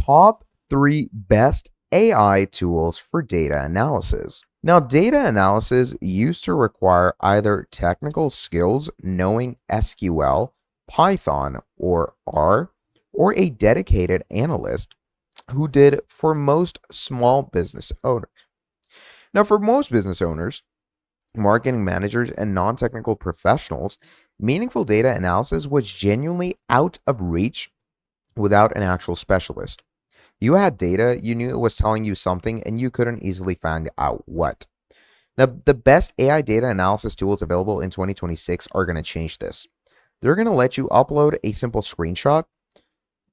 top 3 best AI tools for data analysis. Now, data analysis used to require either technical skills knowing SQL, Python, or R, or a dedicated analyst who did for most small business owners. Now, for most business owners, marketing managers, and non technical professionals, meaningful data analysis was genuinely out of reach without an actual specialist. You had data, you knew it was telling you something, and you couldn't easily find out what. Now, the best AI data analysis tools available in 2026 are going to change this. They're going to let you upload a simple screenshot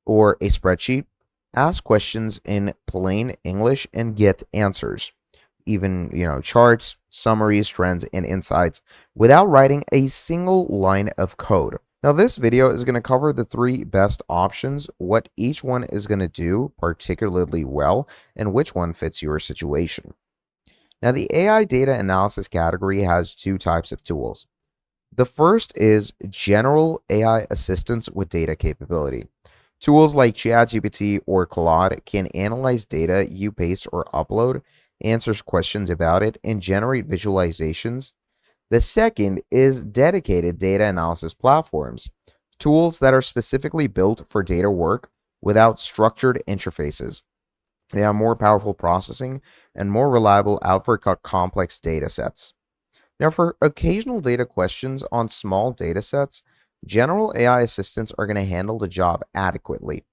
or a spreadsheet, ask questions in plain English, and get answers. Even, charts, summaries, trends, and insights without writing a single line of code. Now, this video is going to cover the 3 best options, what each one is going to do particularly well, and which one fits your situation. Now, the AI data analysis category has 2 types of tools. The first is general AI assistance with data capability. Tools like ChatGPT or Claude can analyze data you paste or upload, answers questions about it, and generate visualizations. The second is dedicated data analysis platforms, tools that are specifically built for data work without structured interfaces. They have more powerful processing and more reliable output for complex data sets. Now, for occasional data questions on small data sets, general AI assistants are going to handle the job adequately.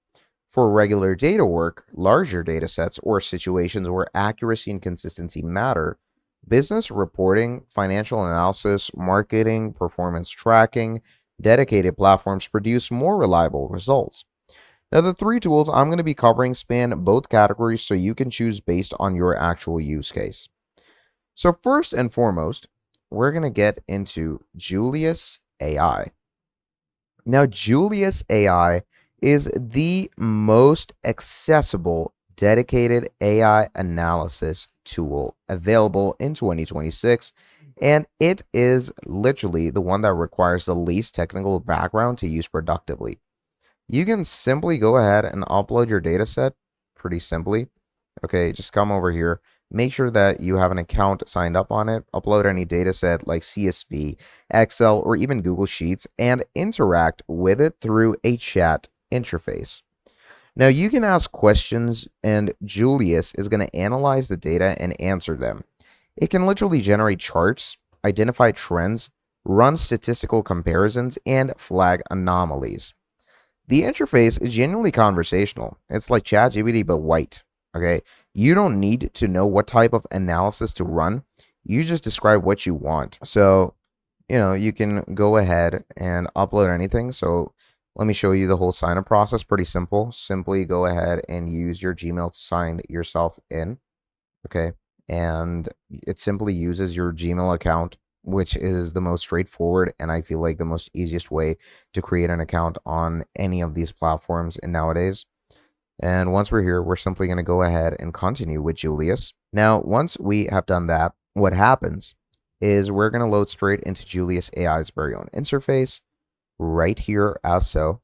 For regular data work, larger data sets, or situations where accuracy and consistency matter, business reporting, financial analysis, marketing, performance tracking, dedicated platforms produce more reliable results. Now, the 3 tools I'm going to be covering span both categories, so you can choose based on your actual use case. So first and foremost, we're going to get into Julius AI. Now, Julius AI is the most accessible dedicated AI analysis tool available in 2026, and it is literally the one that requires the least technical background to use productively. You can simply go ahead and upload your data set pretty simply. Okay, just come over here. Make sure that you have an account signed up on it. Upload any data set like CSV, Excel, or even Google Sheets, and interact with it through a chat interface. Now, you can ask questions, and Julius is going to analyze the data and answer them. It can literally generate charts, identify trends, run statistical comparisons, and flag anomalies. The interface is genuinely conversational. It's like ChatGPT, but white. Okay, you don't need to know what type of analysis to run. You just describe what you want. So, you can go ahead and upload anything. So let me show you the whole sign up process. Pretty simple. Simply go ahead and use your Gmail to sign yourself in. Okay, and it simply uses your Gmail account, which is the most straightforward and I feel like the most easiest way to create an account on any of these platforms nowadays. And once we're here, we're simply going to go ahead and continue with Julius. Now, once we have done that, what happens is we're going to load straight into Julius AI's very own interface right here as so.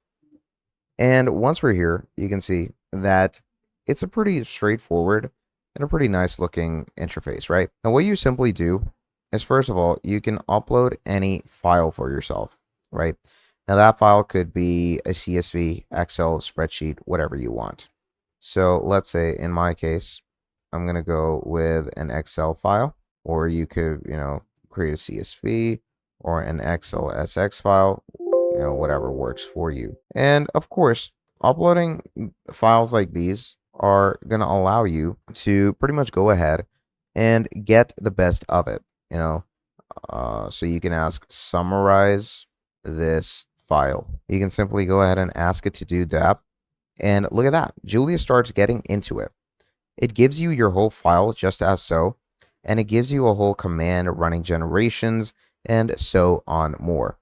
And once we're here, you can see that it's a pretty straightforward and a pretty nice looking interface, right? Now, what you simply do is, first of all, you can upload any file for yourself, right? Now, that file could be a CSV, Excel, spreadsheet, whatever you want. So let's say in my case, I'm going to go with an Excel file, or you could, create a CSV or an Excel SX file, whatever works for you. And of course, uploading files like these are going to allow you to pretty much go ahead and get the best of it, so you can ask summarize this file. You can simply go ahead and ask it to do that. And look at that. Julius starts getting into it. It gives you your whole file just as so, and it gives you a whole command running generations and so on more.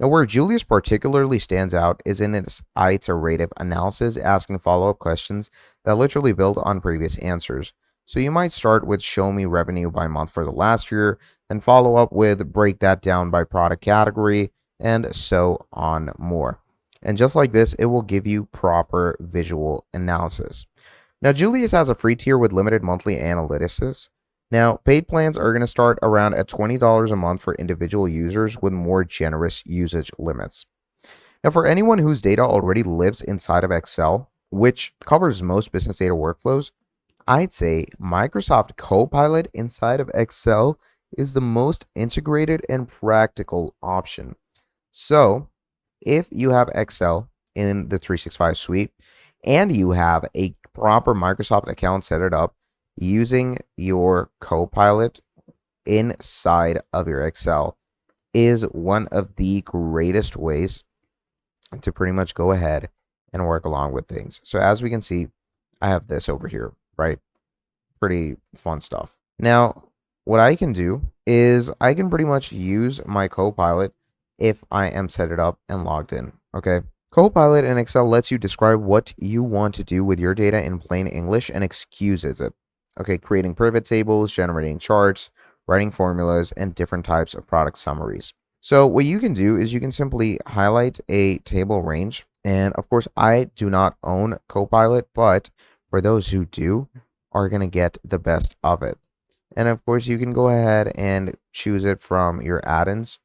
Now, where Julius particularly stands out is in its iterative analysis, asking follow-up questions that literally build on previous answers. So you might start with show me revenue by month for the last year, then follow up with break that down by product category, and so on more. And just like this, it will give you proper visual analysis. Now, Julius has a free tier with limited monthly analytics. Now, paid plans are going to start around at $20 a month for individual users with more generous usage limits. Now, for anyone whose data already lives inside of Excel, which covers most business data workflows, I'd say Microsoft Copilot inside of Excel is the most integrated and practical option. So, if you have Excel in the 365 suite and you have a proper Microsoft account set it up using your Copilot inside of your Excel is one of the greatest ways to pretty much go ahead and work along with things. So as we can see, I have this over here, right? Pretty fun stuff. Now, what I can do is I can pretty much use my Copilot if I am set it up and logged in, okay? Copilot in Excel lets you describe what you want to do with your data in plain English and excuses it, okay? Creating pivot tables, generating charts, writing formulas, and different types of product summaries. So what you can do is you can simply highlight a table range. And of course, I do not own Copilot, but for those who do, are going to get the best of it. And of course, you can go ahead and choose it from your add-ins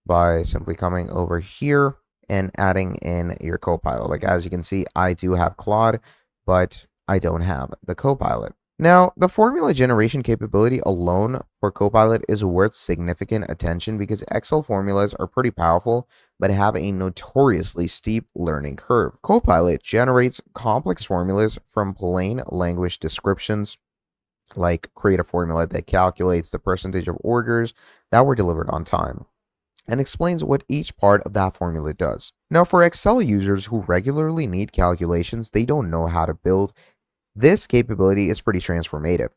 by simply coming over here and adding in your Copilot. Like as you can see, I do have Claude, but I don't have the Copilot. Now, the formula generation capability alone for Copilot is worth significant attention because Excel formulas are pretty powerful, but have a notoriously steep learning curve. Copilot generates complex formulas from plain language descriptions, like create a formula that calculates the percentage of orders that were delivered on time, and explains what each part of that formula does. Now, for Excel users who regularly need calculations they don't know how to build, this capability is pretty transformative.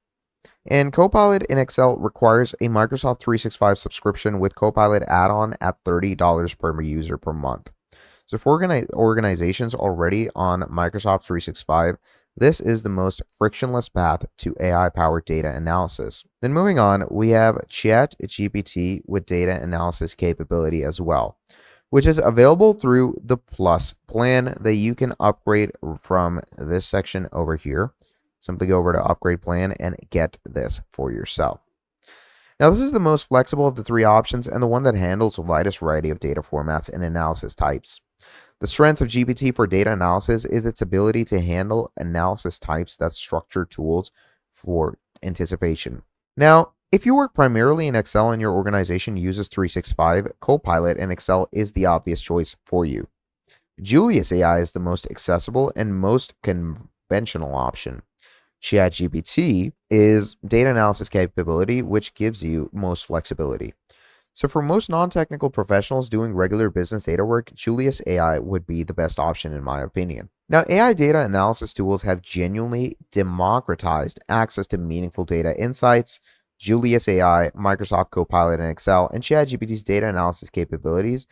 And Copilot in Excel requires a Microsoft 365 subscription with Copilot add-on at $30 per user per month. So for organizations already on Microsoft 365, this is the most frictionless path to AI-powered data analysis. Then moving on, we have ChatGPT with data analysis capability as well, which is available through the Plus plan that you can upgrade from this section over here. Simply go over to upgrade plan and get this for yourself. Now, this is the most flexible of the three options and the one that handles the widest variety of data formats and analysis types. The strength of GPT for data analysis is its ability to handle analysis types that structure tools for anticipation. Now, if you work primarily in Excel and your organization uses 365, Copilot in Excel is the obvious choice for you. Julius AI is the most accessible and most conventional option. ChatGPT is data analysis capability, which gives you most flexibility. So for most non-technical professionals doing regular business data work, Julius AI would be the best option in my opinion. Now, AI data analysis tools have genuinely democratized access to meaningful data insights. Julius AI, Microsoft Copilot in Excel, and ChatGPT's data analysis capabilities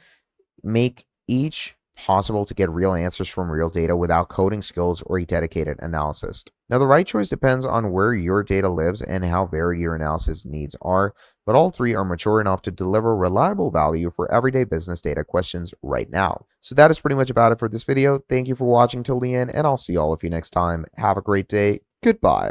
make each possible to get real answers from real data without coding skills or a dedicated analyst. Now, the right choice depends on where your data lives and how varied your analysis needs are, but all three are mature enough to deliver reliable value for everyday business data questions right now. So that is pretty much about it for this video. Thank you for watching till the end, and I'll see all of you next time. Have a great day. Goodbye.